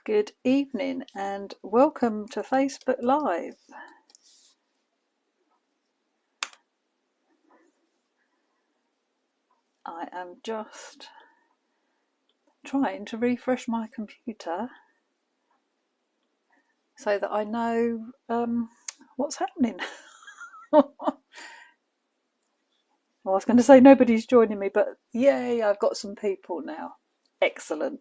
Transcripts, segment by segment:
Good evening and welcome to Facebook Live. I am just trying to refresh my computer so that I know what's happening. I was going to say nobody's joining me, but yay, I've got some people now. Excellent.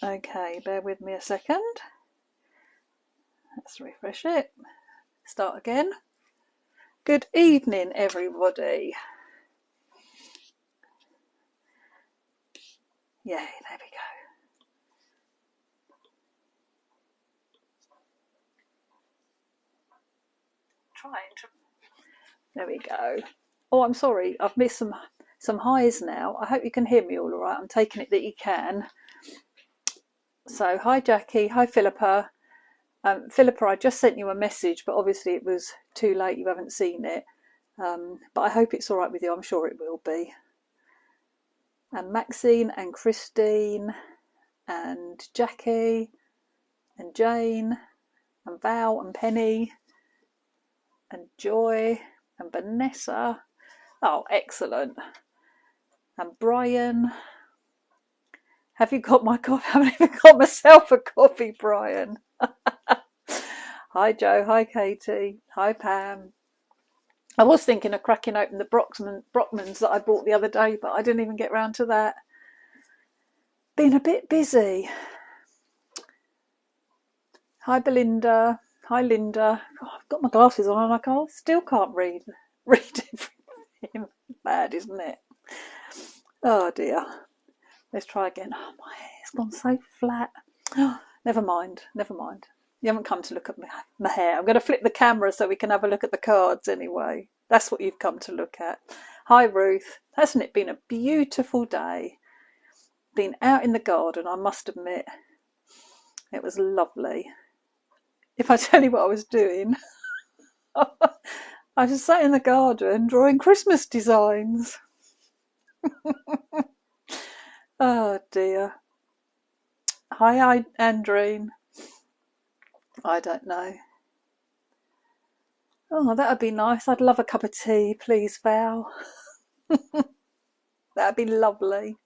Okay, bear with me a second. Let's refresh it. Start again. Good evening, everybody. Yay, there we go. There we go. Oh, I'm sorry, I've missed some highs now. I hope you can hear me all right. I'm taking it that you can. So, hi Jackie, hi Philippa. Philippa, I just sent you a message, but obviously it was too late, you haven't seen it. But I hope it's all right with you, I'm sure it will be. And Maxine and Christine and Jackie and Jane and Val and Penny and Joy and Vanessa. Oh, excellent. And Brian. Have you got my coffee? I haven't even got myself a coffee, Brian. Hi Joe, hi Katie, hi Pam. I was thinking of cracking open the Brockmans that I bought the other day, but I didn't even get round to that. Been a bit busy. Hi Belinda, hi Linda. Oh, I've got my glasses on and I still can't read everything. Bad, isn't it? Oh dear. Let's try again. Oh, my hair's gone so flat. Oh, never mind. You haven't come to look at my hair. I'm going to flip the camera so we can have a look at the cards anyway. That's what you've come to look at. Hi Ruth. Hasn't it been a beautiful day? Been out in the garden, I must admit. It was lovely. If I tell you what I was doing, I just sat in the garden drawing Christmas designs. Oh dear. Hi Andreen. I don't know. Oh, that'd be nice. I'd love a cup of tea, please, Val. That'd be lovely.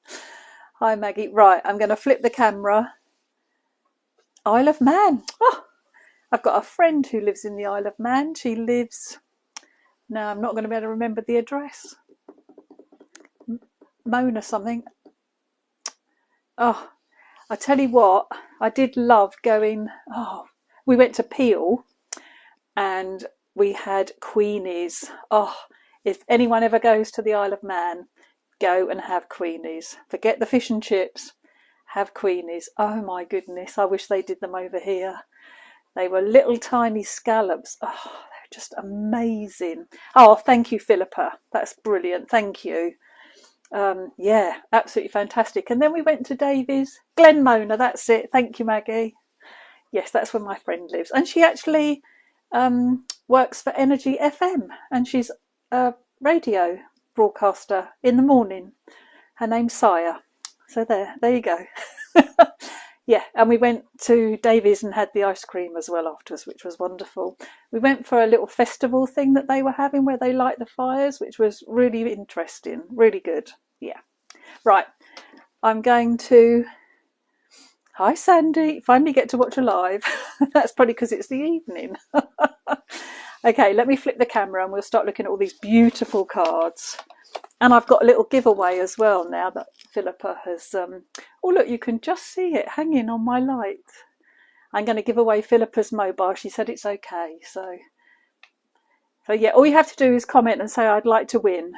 Hi, Maggie. Right, I'm going to flip the camera. Isle of Man. Oh, I've got a friend who lives in the Isle of Man. She lives... Now, I'm not going to be able to remember the address. Mona something. Oh, I tell you what, I did love going... Oh, we went to Peel and we had Queenies. Oh, if anyone ever goes to the Isle of Man, go and have Queenies. Forget the fish and chips. Have Queenies. Oh my goodness, I wish they did them over here. They were little tiny scallops. Oh, they were just amazing. Oh, thank you, Philippa. That's brilliant. Thank you. Yeah, absolutely fantastic. And then we went to Davies. Glenmona, that's it. Thank you, Maggie. Yes, that's where my friend lives. And she actually works for Energy FM. And she's a radio broadcaster in the morning. Her name's Saya. So there you go. Yeah, and we went to Davies and had the ice cream as well afterwards, which was wonderful. We went for a little festival thing that they were having where they light the fires, which was really interesting, really good. Yeah. Right, I'm going to... Hi, Sandy. Finally get to watch a live. That's probably because it's the evening. Okay, let me flip the camera and we'll start looking at all these beautiful cards. And I've got a little giveaway as well now that Philippa has... Oh, look, you can just see it hanging on my light. I'm going to give away Philippa's mobile. She said it's okay. So yeah, all you have to do is comment and say, I'd like to win.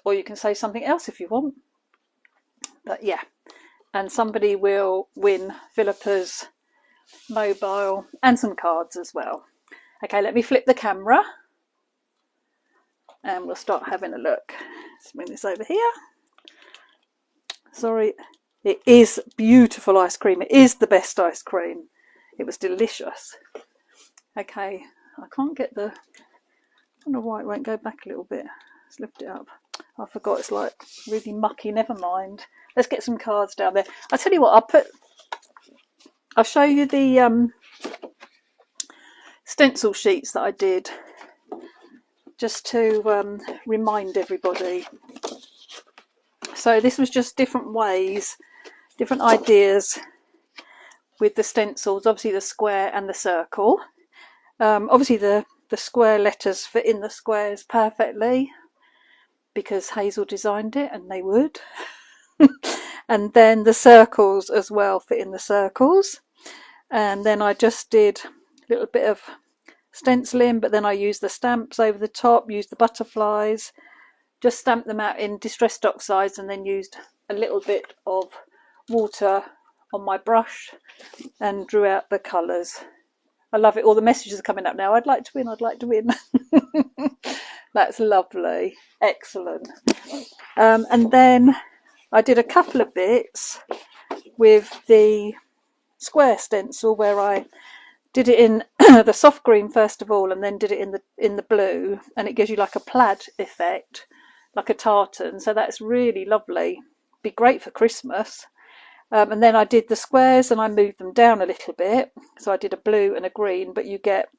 Or you can say something else if you want. But yeah, and somebody will win Philippa's mobile and some cards as well. Okay, let me flip the camera. And we'll start having a look. Let's bring this over here. Sorry, it is beautiful ice cream. It is the best ice cream. It was delicious. Okay, I can't get the... I don't know why it won't go back a little bit. Let's lift it up. I forgot it's like really mucky. Never mind. Let's get some cards down there. I tell you what, I'll put I'll show you the stencil sheets that I did, just to remind everybody. So this was just different ways, different ideas with the stencils, obviously the square and the circle. Obviously the square letters fit in the squares perfectly because Hazel designed it and they would. And then the circles as well fit in the circles. And then I just did a little bit of stenciling, but then I used the stamps over the top, used the butterflies, just stamped them out in distressed oxides, and then used a little bit of water on my brush and drew out the colours. I love it. All the messages are coming up now. I'd like to win, I'd like to win. That's lovely. Excellent. And then I did a couple of bits with the square stencil where I did it in the soft green first of all, and then did it in the blue, and it gives you like a plaid effect, like a tartan. So that's really lovely. Be great for Christmas. And then I did the squares and I moved them down a little bit. So I did a blue and a green, but you get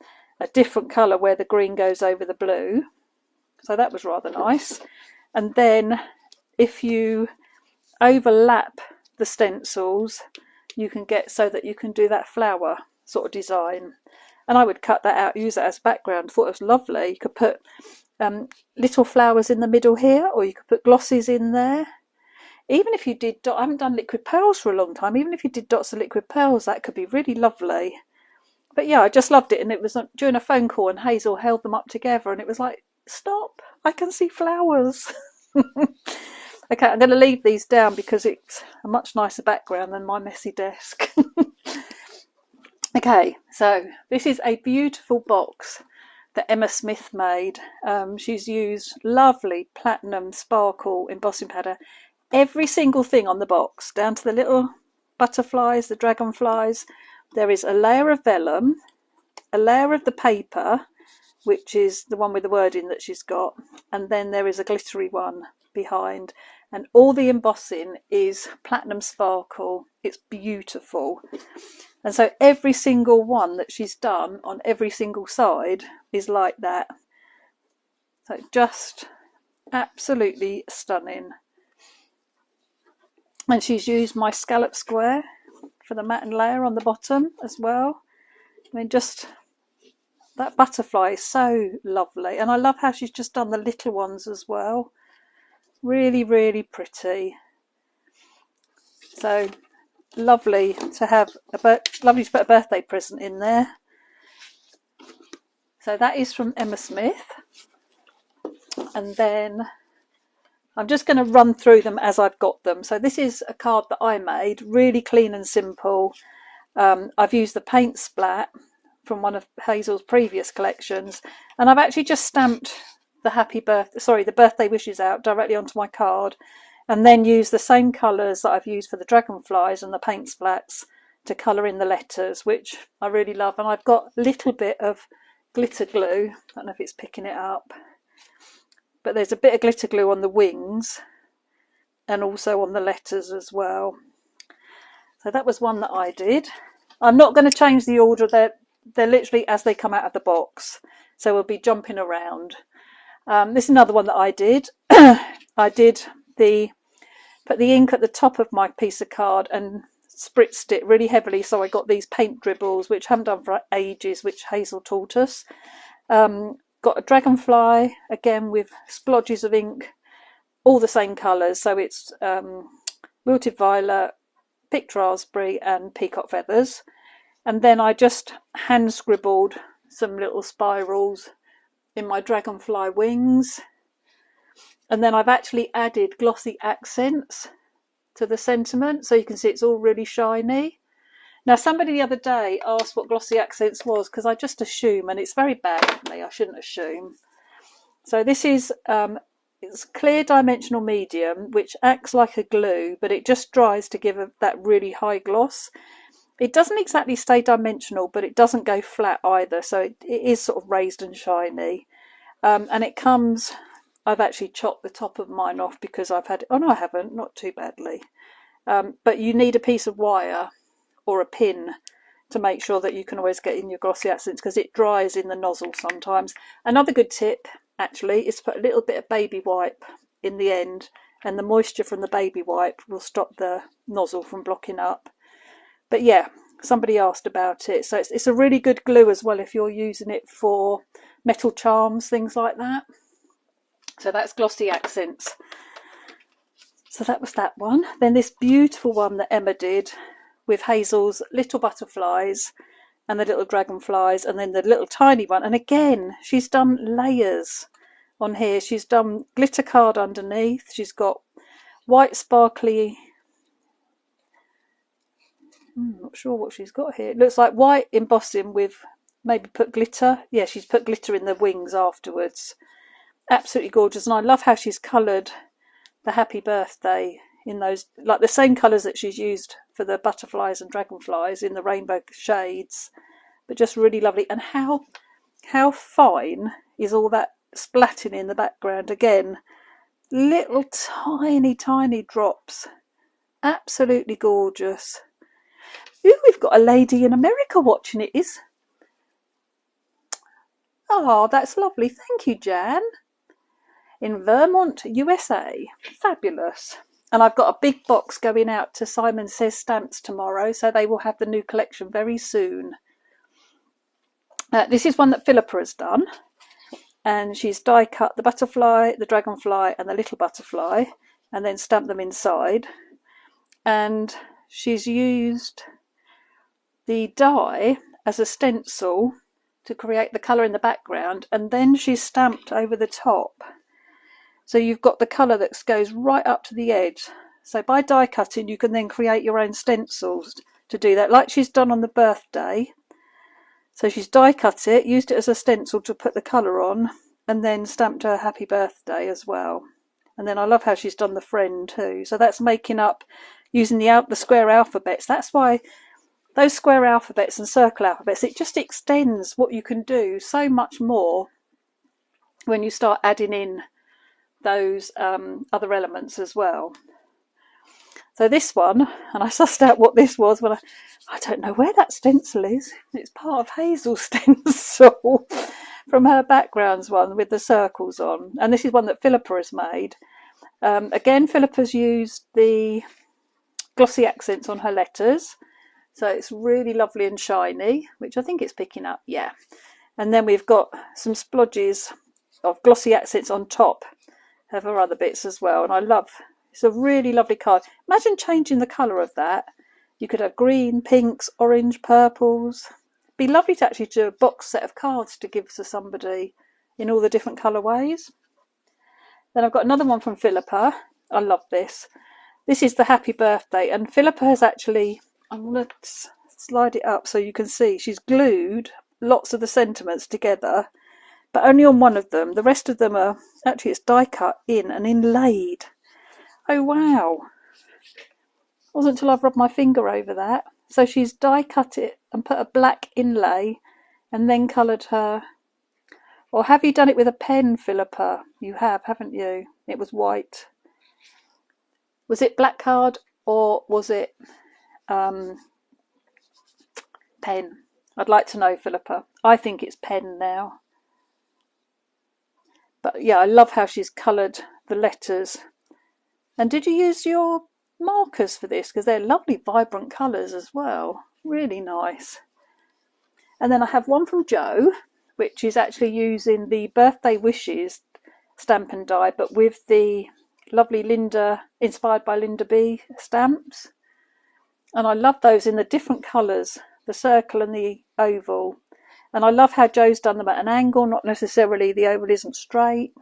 a different colour where the green goes over the blue. So that was rather nice. And then if you overlap the stencils, you can get so that you can do that flower sort of design. And I would cut that out, use that as background. Thought it was lovely. You could put little flowers in the middle here, or you could put glosses in there. Even if you did, I haven't done liquid pearls for a long time, even if you did dots of liquid pearls, that could be really lovely. But yeah, I just loved it. And it was during a phone call, and Hazel held them up together, and it was like, stop, I can see flowers. Okay, I'm going to leave these down because it's a much nicer background than my messy desk. Okay, so this is a beautiful box that Emma Smith made. She's used lovely platinum sparkle embossing powder. Every single thing on the box, down to the little butterflies, the dragonflies. There is a layer of vellum, a layer of the paper, which is the one with the wording that she's got, and then there is a glittery one behind. And all the embossing is platinum sparkle. It's beautiful. And so every single one that she's done on every single side is like that. So just absolutely stunning. And she's used my scallop square for the matte layer on the bottom as well. I mean, just that butterfly is so lovely. And I love how she's just done the little ones as well. Really, really pretty. So lovely to have lovely to put a birthday present in there. So that is from Emma Smith. And then I'm just going to run through them as I've got them. So this is a card that I made, really clean and simple. I've used the paint splat from one of Hazel's previous collections, and I've actually just stamped the birthday wishes out directly onto my card, and then used the same colours that I've used for the dragonflies and the paint splats to colour in the letters, which I really love. And I've got a little bit of glitter glue. I don't know if it's picking it up, but there's a bit of glitter glue on the wings and also on the letters as well. So that was one that I did. I'm not going to change the order. They're literally as they come out of the box, so we'll be jumping around. This is another one that I did. I did put the ink at the top of my piece of card and spritzed it really heavily, so I got these paint dribbles, which I haven't done for ages, which Hazel taught us. Got a dragonfly, again with splodges of ink, all the same colours, so it's wilted violet, picked raspberry and peacock feathers. And then I just hand scribbled some little spirals in my dragonfly wings. And then I've actually added glossy accents to the sentiment, so you can see it's all really shiny. Now, somebody the other day asked what glossy accents was, because I just assume, and it's very bad of me, I shouldn't assume. So this is it's clear dimensional medium, which acts like a glue, but it just dries to give that really high gloss. It doesn't exactly stay dimensional, but it doesn't go flat either, so it is sort of raised and shiny. And it comes, I've actually chopped the top of mine off because I've had, oh no I haven't, not too badly. But you need a piece of wire or a pin to make sure that you can always get in your glossy accents, because it dries in the nozzle sometimes. Another good tip actually is to put a little bit of baby wipe in the end, and the moisture from the baby wipe will stop the nozzle from blocking up. But yeah, somebody asked about it, so it's a really good glue as well if you're using it for metal charms, things like that. So that's glossy accents. So that was that one. Then this beautiful one that Emma did with Hazel's little butterflies and the little dragonflies, and then the little tiny one. And again, she's done layers on here. She's done glitter card underneath. She's got white sparkly, I'm not sure what she's got here. It looks like white embossing with maybe put glitter. Yeah, she's put glitter in the wings afterwards. Absolutely gorgeous. And I love how she's coloured the happy birthday in those, like the same colours that she's used for the butterflies and dragonflies in the rainbow shades, but just really lovely. And how fine is all that splatting in the background? Again, little tiny drops, absolutely gorgeous. Ooh, we've got a lady in America watching it. Oh, that's lovely, thank you, Jan. In Vermont, USA. Fabulous. And I've got a big box going out to Simon Says Stamps tomorrow, so they will have the new collection very soon. This is one that Philippa has done, and she's die cut the butterfly, the dragonfly and the little butterfly, and then stamped them inside. And she's used the die as a stencil to create the colour in the background, and then she's stamped over the top. So you've got the colour that goes right up to the edge. So by die cutting, you can then create your own stencils to do that, like she's done on the birthday. So she's die cut it, used it as a stencil to put the colour on, and then stamped her happy birthday as well. And then I love how she's done the friend too. So that's making up using the square alphabets. That's why those square alphabets and circle alphabets, it just extends what you can do so much more when you start adding in those other elements as well. So this one, and I sussed out what this was, but I don't know where that stencil is. It's part of Hazel's stencil from her backgrounds one with the circles on, and this is one that Philippa has made. Again, Philippa's used the glossy accents on her letters, so it's really lovely and shiny, which I think it's picking up, yeah. And then we've got some splodges of glossy accents on top of her other bits as well, and I love, it's a really lovely card. Imagine changing the colour of that. You could have green, pinks, orange, purples. It'd be lovely to actually do a box set of cards to give to somebody in all the different colourways. Then I've got another one from Philippa. I love this. This is the happy birthday, and Philippa has actually, I'm going to slide it up so you can see, she's glued lots of the sentiments together, but only on one of them. The rest of them are, actually it's die cut in and inlaid. Oh wow. Wasn't until I've rubbed my finger over that. So she's die cut it and put a black inlay and then coloured her. Or have you done it with a pen, Philippa? You have, haven't you? It was white. Was it black card or was it pen? I'd like to know, Philippa. I think it's pen now. But yeah, I love how she's coloured the letters. And did you use your markers for this? Because they're lovely, vibrant colours as well. Really nice. And then I have one from Jo, which is actually using the birthday wishes stamp and die, but with the lovely Linda, inspired by Linda B stamps. And I love those in the different colours, the circle and the oval. And I love how Jo's done them at an angle, not necessarily the oval isn't straight.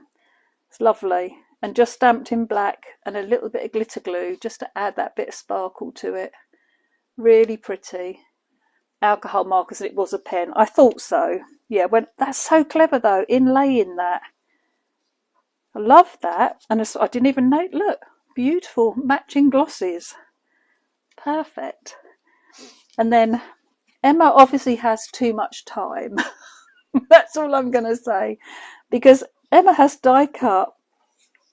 It's lovely. And just stamped in black and a little bit of glitter glue just to add that bit of sparkle to it. Really pretty. Alcohol markers, and it was a pen. I thought so. Yeah, that's so clever though, inlaying that. I love that. And I didn't even know, look, beautiful matching glosses. Perfect. And then Emma obviously has too much time. That's all I'm going to say. Because Emma has die cut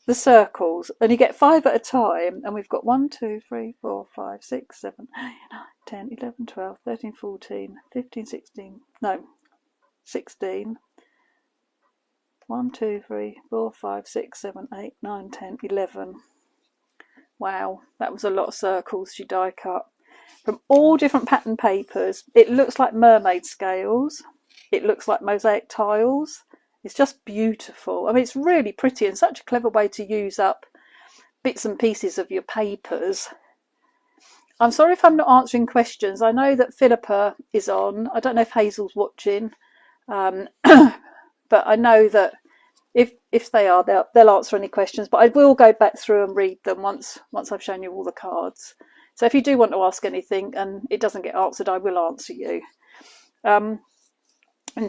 the circles, and you get 5 at a time, and we've got 1, 2, 3, 4, 5, 6, 7, 8, 9, 10, 11, 12, 13, 14, 15, 16, no, 16. 1, 2, 3, 4, 5, 6, 7, 8, 9, 10, 11. Wow, that was a lot of circles she die cut from all different pattern papers. It looks like mermaid scales. It looks like mosaic tiles. It's just beautiful. I mean, it's really pretty and such a clever way to use up bits and pieces of your papers. I'm sorry if I'm not answering questions. I know that Philippa is on. I don't know if Hazel's watching, but I know that if they are, they'll answer any questions. But I will go back through and read them once I've shown you all the cards. So if you do want to ask anything and it doesn't get answered, I will answer you. And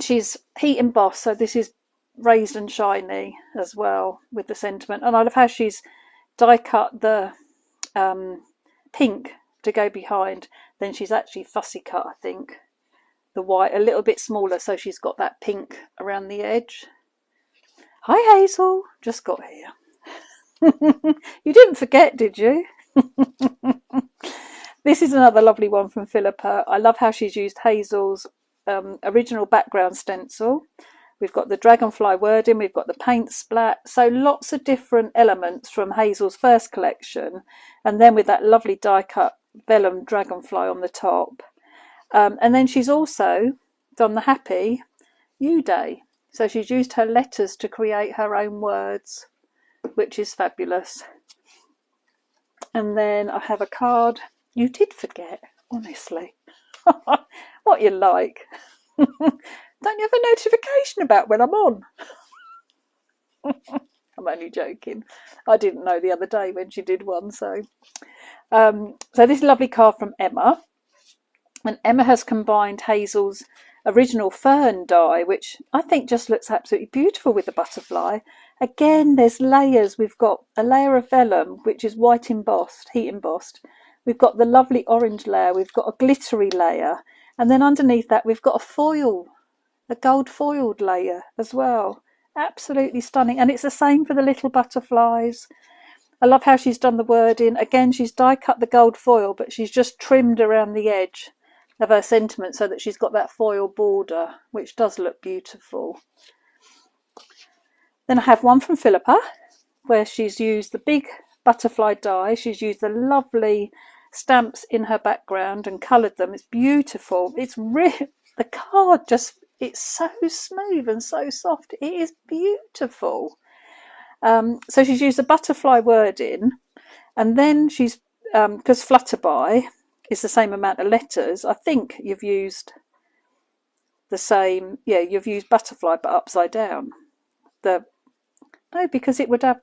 she's heat embossed, so this is raised and shiny as well with the sentiment. And I love how she's die cut the pink to go behind. Then she's actually fussy cut, I think, the white a little bit smaller, so she's got that pink around the edge. Hi Hazel, just got here. You didn't forget, did you? This is another lovely one from Philippa. I love how she's used Hazel's original background stencil. We've got the dragonfly wording, we've got the paint splat, so lots of different elements from Hazel's first collection, and then with that lovely die cut vellum dragonfly on the top. And then she's also done the Happy You Day, so she's used her letters to create her own words, which is fabulous. And then I have a card. You did forget, honestly. What you like. Don't you have a notification about when I'm on? I'm only joking. I didn't know the other day when she did one. So this lovely card from Emma. And Emma has combined Hazel's original fern die, which I think just looks absolutely beautiful with the butterfly. Again, there's layers. We've got a layer of vellum, which is white embossed, heat embossed. We've got the lovely orange layer. We've got a glittery layer. And then underneath that, we've got a foil, a gold foiled layer as well. Absolutely stunning. And it's the same for the little butterflies. I love how she's done the wording. Again, she's die cut the gold foil, but she's just trimmed around the edge of her sentiment so that she's got that foil border, which does look beautiful. Then I have one from Philippa, where she's used the big butterfly die. She's used the lovely stamps in her background and coloured them. It's beautiful. It's really, the card just, it's so smooth and so soft. It is beautiful. So she's used the butterfly wording, and then she's, because Flutterby is the same amount of letters, I think you've used the same, yeah, you've used butterfly but upside down. No, because it would have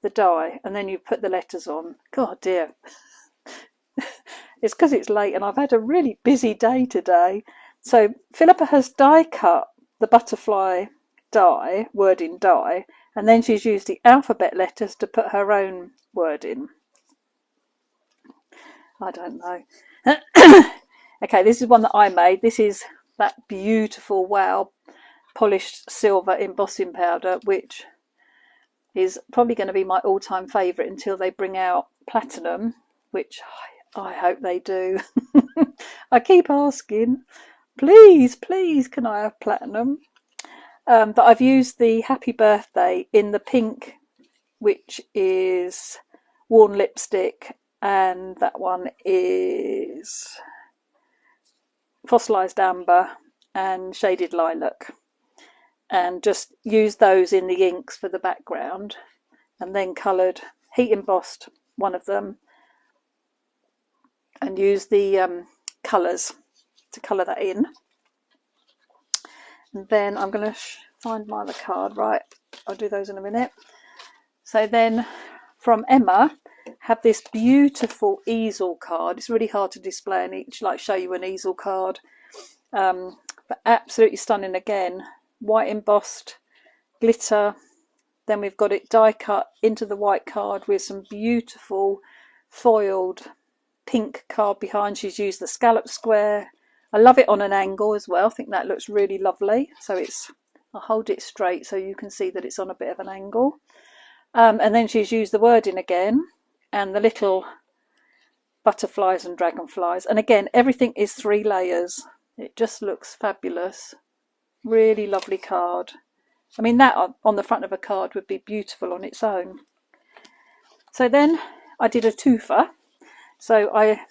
the die and then you put the letters on. God dear. It's because it's late and I've had a really busy day today. So Philippa has die cut the butterfly die, wording die, and then she's used the alphabet letters to put her own word in. I don't know. Okay, this is one that I made. This is that beautiful, wow, polished silver embossing powder, which is probably going to be my all-time favourite until they bring out platinum, which I hope they do. I keep asking, please, can I have platinum? But I've used the Happy Birthday in the pink, which is Worn Lipstick, and that one is Fossilised Amber and Shaded Lilac, and just used those in the inks for the background, and then coloured, heat embossed one of them, and used the colours to colour that in. And then I'm going to find my other card. Right, I'll do those in a minute. So then from Emma, have this beautiful easel card. It's really hard to display and each, like, show you an easel card, but absolutely stunning. Again, white embossed glitter. Then we've got it die cut into the white card with some beautiful foiled pink card behind. She's used the scallop square. I love it on an angle as well. I think that looks really lovely. So it's, I'll hold it straight so you can see that it's on a bit of an angle. And then she's used the wording again and the little butterflies and dragonflies. And again, everything is 3 layers. It just looks fabulous. Really lovely card. I mean, that on the front of a card would be beautiful on its own. So then I did a twofer. So I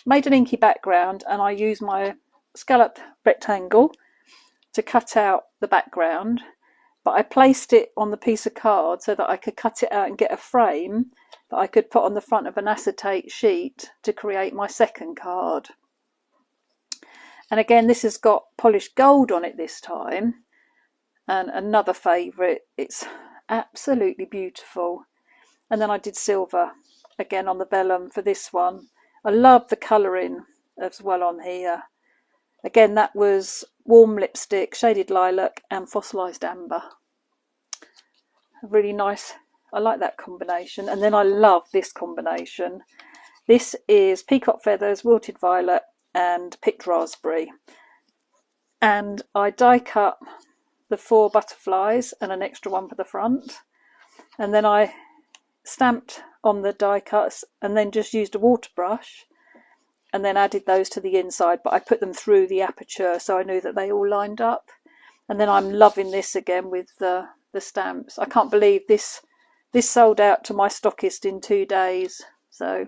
made an inky background and I used my scalloped rectangle to cut out the background. But I placed it on the piece of card so that I could cut it out and get a frame that I could put on the front of an acetate sheet to create my second card. And again, this has got polished gold on it this time. And another favourite, it's absolutely beautiful. And then I did silver again on the vellum for this one. I love the colouring as well on here. Again, that was warm lipstick, shaded lilac and fossilised amber. Really nice. I like that combination. And then I love this combination. This is peacock feathers, wilted violet and picked raspberry. And I die cut the 4 butterflies and an extra one for the front. And then I stamped on the die cuts and then just used a water brush and then added those to the inside, but I put them through the aperture so I knew that they all lined up. And then I'm loving this again with the stamps. I can't believe this sold out to my stockist in 2 days. So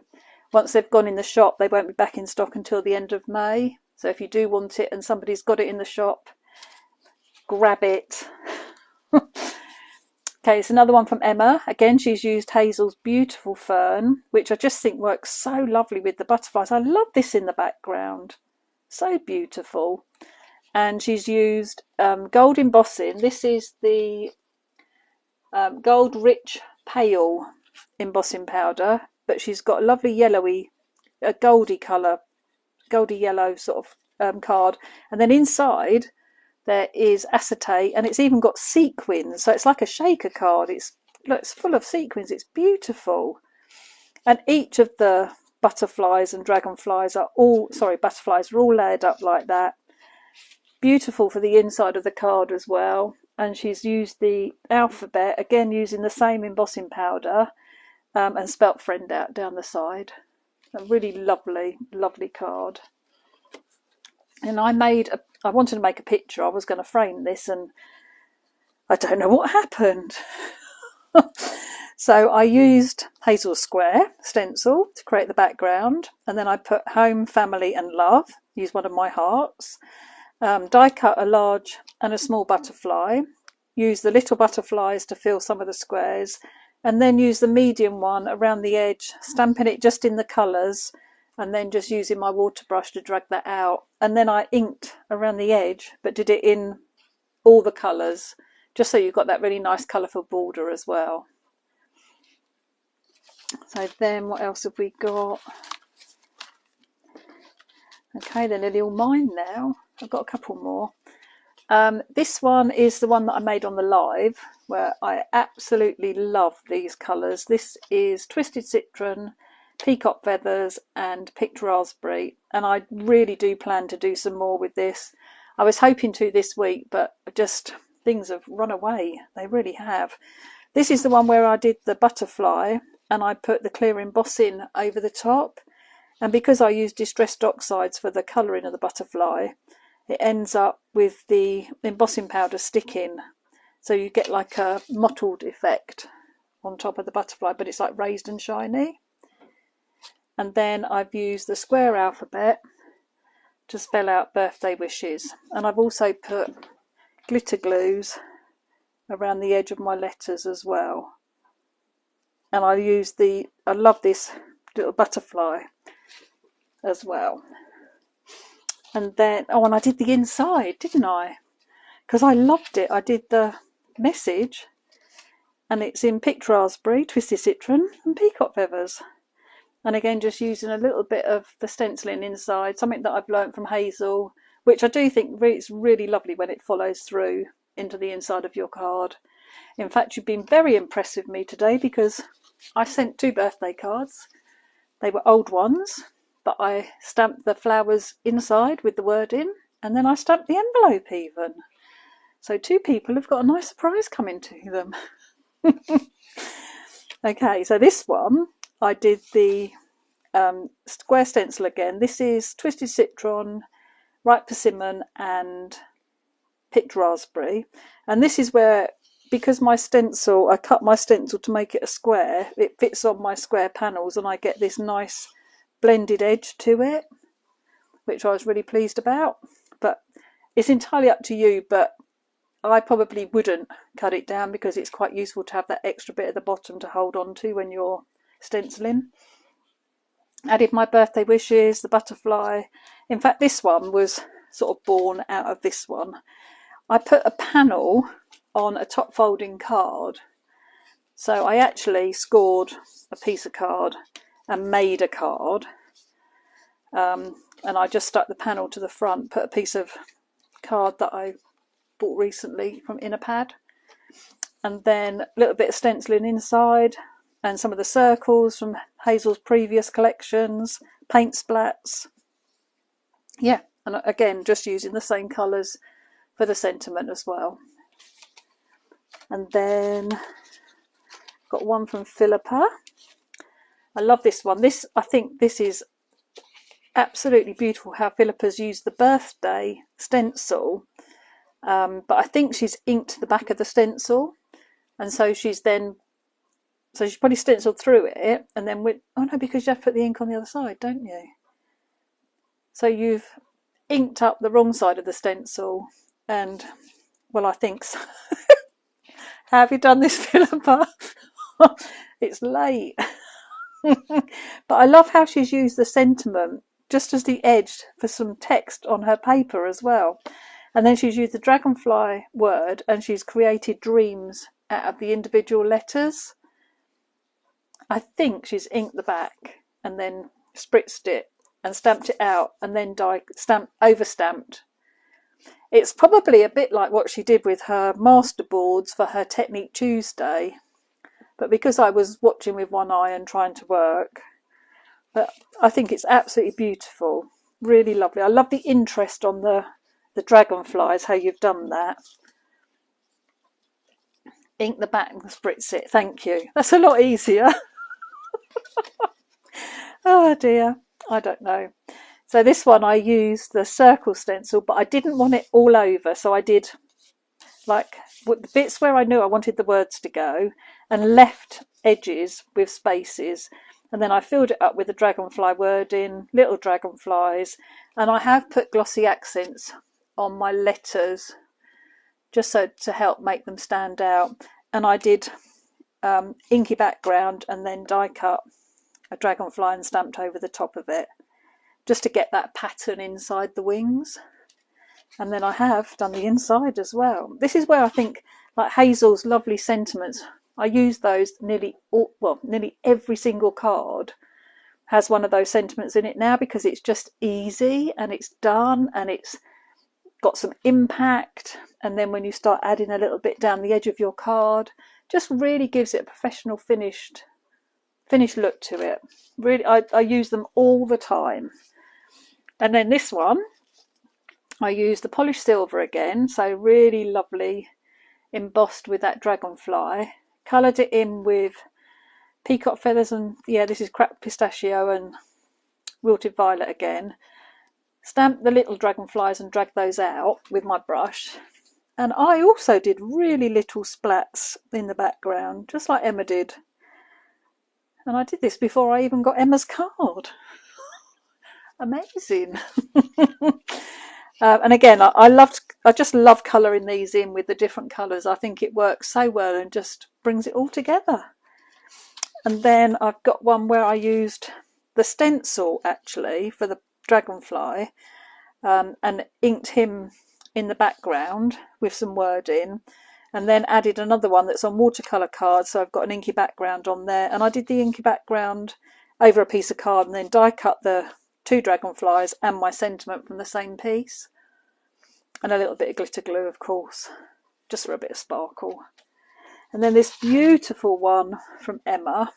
once they've gone in the shop, they won't be back in stock until the end of May. So if you do want it and somebody's got it in the shop, grab it. Okay, it's another one from Emma. Again, she's used Hazel's beautiful fern, which I just think works so lovely with the butterflies. I love this in the background. So beautiful. And she's used gold embossing. This is the Gold Rich Pale embossing powder, but she's got a lovely yellowy, a goldy colour, goldy yellow sort of card. And then inside there is acetate, and it's even got sequins, so it's like a shaker card. It's full of sequins. It's beautiful. And each of the butterflies and dragonflies are all, butterflies are all layered up like that. Beautiful for the inside of the card as well. And she's used the alphabet, again using the same embossing powder, and spelt friend out down the side. A really lovely, lovely card. And I wanted to make a picture. I was going to frame this and I don't know what happened. So I used Hazel Square stencil to create the background, and then I put home, family and love, use one of my hearts, die cut a large and a small butterfly, use the little butterflies to fill some of the squares, and then use the medium one around the edge, stamping it just in the colours, and then just using my water brush to drag that out. And then I inked around the edge, but did it in all the colours, just so you've got that really nice colourful border as well. So then what else have we got? Okay, they're nearly all mine now. I've got a couple more. This one is the one that I made on the live, where I absolutely love these colours. This is Twisted Citron, peacock feathers and picked raspberry, and I really do plan to do some more with this. I was hoping to this week, but just things have run away. They really have. This is the one where I did the butterfly and I put the clear embossing over the top, and because I used distressed oxides for the colouring of the butterfly, it ends up with the embossing powder sticking, so you get like a mottled effect on top of the butterfly, but it's like raised and shiny. And then I've used the square alphabet to spell out birthday wishes. And I've also put glitter glues around the edge of my letters as well. And I love this little butterfly as well. And then, and I did the inside, didn't I? Because I loved it. I did the message, and it's in picked raspberry, twisted citron and peacock feathers. And again, just using a little bit of the stenciling inside, something that I've learnt from Hazel, which I do think it's really lovely when it follows through into the inside of your card. In fact, you've been very impressed with me today because I sent 2 birthday cards. They were old ones, but I stamped the flowers inside with the word in, and then I stamped the envelope even. So 2 people have got a nice surprise coming to them. Okay, so this one, I did the square stencil again. This is Twisted Citron, Ripe Persimmon and Picked Raspberry. And this is where, because my stencil, I cut my stencil to make it a square, it fits on my square panels and I get this nice blended edge to it, which I was really pleased about. But it's entirely up to you, but I probably wouldn't cut it down because it's quite useful to have that extra bit at the bottom to hold on to when you're stenciling. Added my birthday wishes, the butterfly. In fact, this one was sort of born out of this one. I put a panel on a top folding card. So I actually scored a piece of card and made a card. And I just stuck the panel to the front, put a piece of card that I bought recently from Innerpad, and then a little bit of stenciling inside and some of the circles from Hazel's previous collections, paint splats. Yeah, and again just using the same colours for the sentiment as well. And then got one from Philippa. I love this one. I think this is absolutely beautiful how Philippa's used the birthday stencil. But I think she's inked the back of the stencil, and so she's probably stenciled through it, and then because you have to put the ink on the other side, don't you? So you've inked up the wrong side of the stencil, and well, I think so. How have you done this, Philippa? It's late. But I love how she's used the sentiment just as the edge for some text on her paper as well. And then she's used the dragonfly word and she's created dreams out of the individual letters. I think she's inked the back and then spritzed it and stamped it out and then overstamped. It's probably a bit like what she did with her masterboards for her Technique Tuesday. But because I was watching with one eye and trying to work, but I think it's absolutely beautiful. Really lovely. I love the interest on the dragonflies, how you've done that. Ink the back and spritz it. Thank you. That's a lot easier. Oh dear. I don't know. So this one I used the circle stencil, but I didn't want it all over. So I did like the bits where I knew I wanted the words to go and left edges with spaces. And then I filled it up with the dragonfly wording, little dragonflies. And I have put glossy accents on my letters just so to help make them stand out. And I did inky background and then die cut a dragonfly and stamped over the top of it just to get that pattern inside the wings. And then I have done the inside as well. This is where I think like Hazel's lovely sentiments, I use those nearly every single card has one of those sentiments in it now because it's just easy and it's done and it's got some impact. And then when you start adding a little bit down the edge of your card, just really gives it a professional finished look to it. Really, I use them all the time. And then this one, I used the polished silver again, so really lovely, embossed with that dragonfly. Coloured it in with peacock feathers and, yeah, this is cracked pistachio and wilted violet again. Stamped the little dragonflies and dragged those out with my brush. And I also did really little splats in the background, just like Emma did. And I did this before I even got Emma's card. Amazing. And again, I just love colouring these in with the different colours. I think it works so well and just brings it all together. And then I've got one where I used the stencil actually for the dragonfly and inked him in the background with some wording, and then added another one that's on watercolour cards, so I've got an inky background on there. And I did the inky background over a piece of card and then die cut the 2 dragonflies and my sentiment from the same piece, and a little bit of glitter glue, of course, just for a bit of sparkle. And then this beautiful one from Emma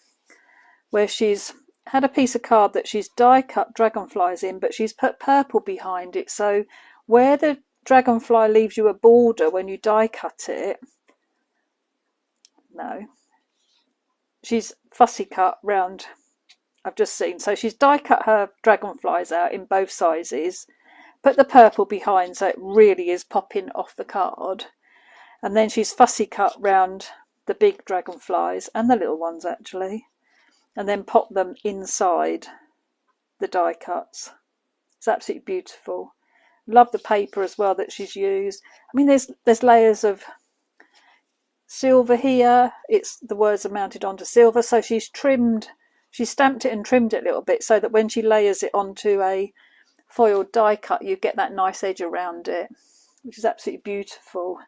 where she's had a piece of card that she's die cut dragonflies in, but she's put purple behind it, so where the dragonfly leaves you a border when you die cut it. No. She's fussy cut round, I've just seen. So she's die cut her dragonflies out in both sizes. Put the purple behind so it really is popping off the card. And then she's fussy cut round the big dragonflies and the little ones actually. And then pop them inside the die cuts. It's absolutely beautiful. Love the paper as well that she's used. I mean, there's layers of silver here. The words are mounted onto silver, so she's stamped it and trimmed it a little bit so that when she layers it onto a foiled die cut, you get that nice edge around it, which is absolutely beautiful.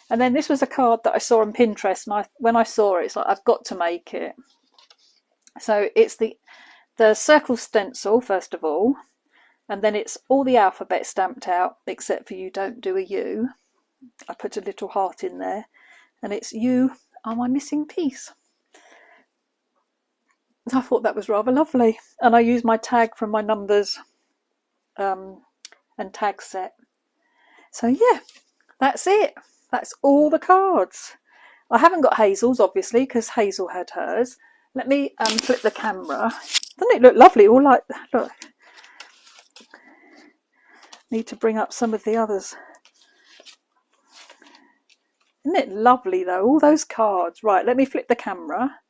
And then this was a card that I saw on Pinterest, and when I saw it, it's like, I've got to make it. So it's the circle stencil first of all, and then it's all the alphabet stamped out except for you don't do a U. I put a little heart in there, and it's "You are my missing piece." I thought that was rather lovely, and I used my tag from my numbers and tag set. So yeah, that's it. That's all the cards. I haven't got Hazel's obviously because Hazel had hers. Let me flip the camera. Doesn't it look lovely? All like, look. Need to bring up some of the others. Isn't it lovely though? All those cards. Right, let me flip the camera.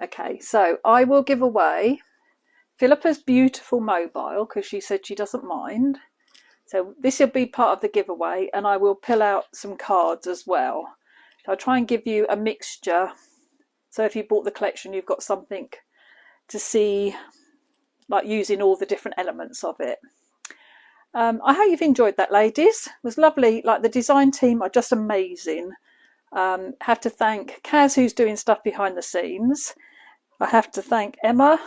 Okay, so I will give away Philippa's beautiful mobile because she said she doesn't mind. So this will be part of the giveaway, and I will pull out some cards as well. So I'll try and give you a mixture. So if you bought the collection, you've got something to see, like using all the different elements of it. I hope you've enjoyed that, ladies. It was lovely. Like, the design team are just amazing. Have to thank Kaz, who's doing stuff behind the scenes. I have to thank Emma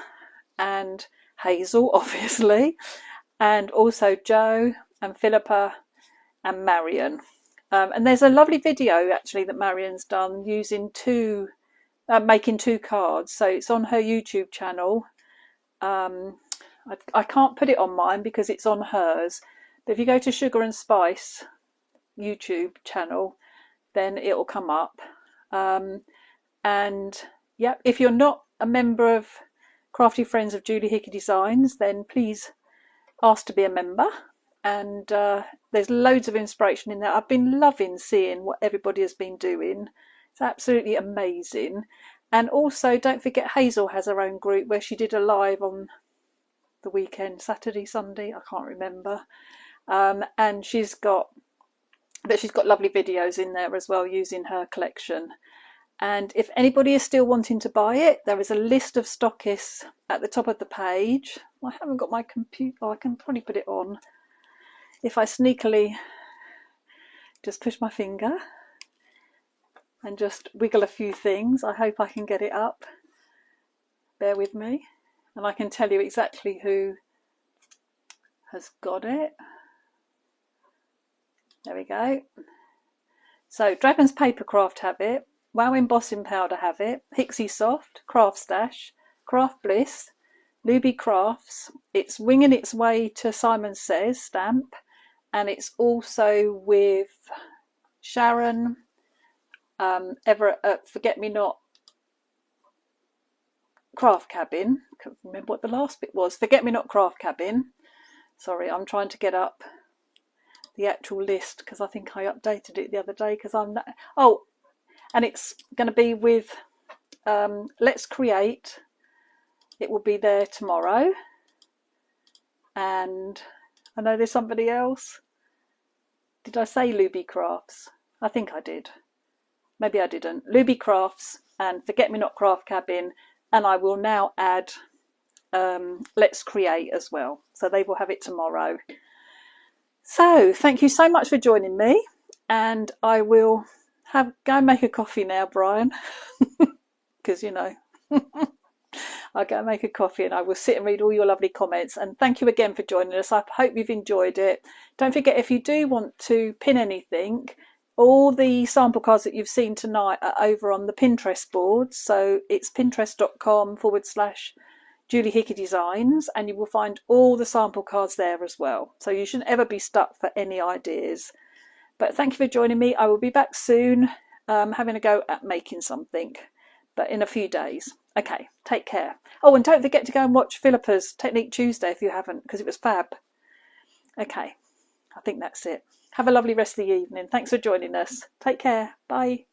and Hazel, obviously, and also Joe and Philippa and Marion. And there's a lovely video actually that Marion's done using making two cards. So it's on her YouTube channel. I can't put it on mine because it's on hers. But if you go to Sugar and Spice YouTube channel, then it'll come up. And yeah, if you're not a member of Crafty Friends of Julie Hickey Designs, then please ask to be a member. And there's loads of inspiration in there. I've been loving seeing what everybody has been doing. It's absolutely amazing. And also, don't forget, Hazel has her own group where she did a live on the weekend, Saturday, Sunday, I can't remember. And she's got lovely videos in there as well using her collection. And if anybody is still wanting to buy it, there is a list of stockists at the top of the page. I haven't got my computer. Oh, I can probably put it on if I sneakily just push my finger and just wiggle a few things. I hope I can get it up. Bear with me. And I can tell you exactly who has got it. There we go. So Dragon's Papercraft have it. Wow Embossing Powder have it. Hixie Soft, Craft Stash, Craft Bliss, Luby Crafts. It's Winging Its Way to Simon Says stamp. And it's also with Sharon, Forget Me Not Craft Cabin. I can't remember what the last bit was. Forget Me Not Craft Cabin. Sorry, I'm trying to get up the actual list because I think I updated it the other day because I'm not... Oh, and it's going to be with Let's Create. It will be there tomorrow. And I know there's somebody else. Did I say Luby Crafts? I think I did. Maybe I didn't. Luby Crafts and Forget Me Not Craft Cabin. And I will now add Let's Create as well. So they will have it tomorrow. So thank you so much for joining me. And I will go and make a coffee now, Brian. Because, you know, I'll go and make a coffee and I will sit and read all your lovely comments. And thank you again for joining us. I hope you've enjoyed it. Don't forget, if you do want to pin anything, all the sample cards that you've seen tonight are over on the Pinterest board. So it's pinterest.com/ Julie Hickey Designs, and you will find all the sample cards there as well. So you shouldn't ever be stuck for any ideas. But thank you for joining me. I will be back soon, having a go at making something, but in a few days. Okay, take care. Oh, and don't forget to go and watch Philippa's Technique Tuesday if you haven't, because it was fab. Okay, I think that's it. Have a lovely rest of the evening. Thanks for joining us. Take care. Bye.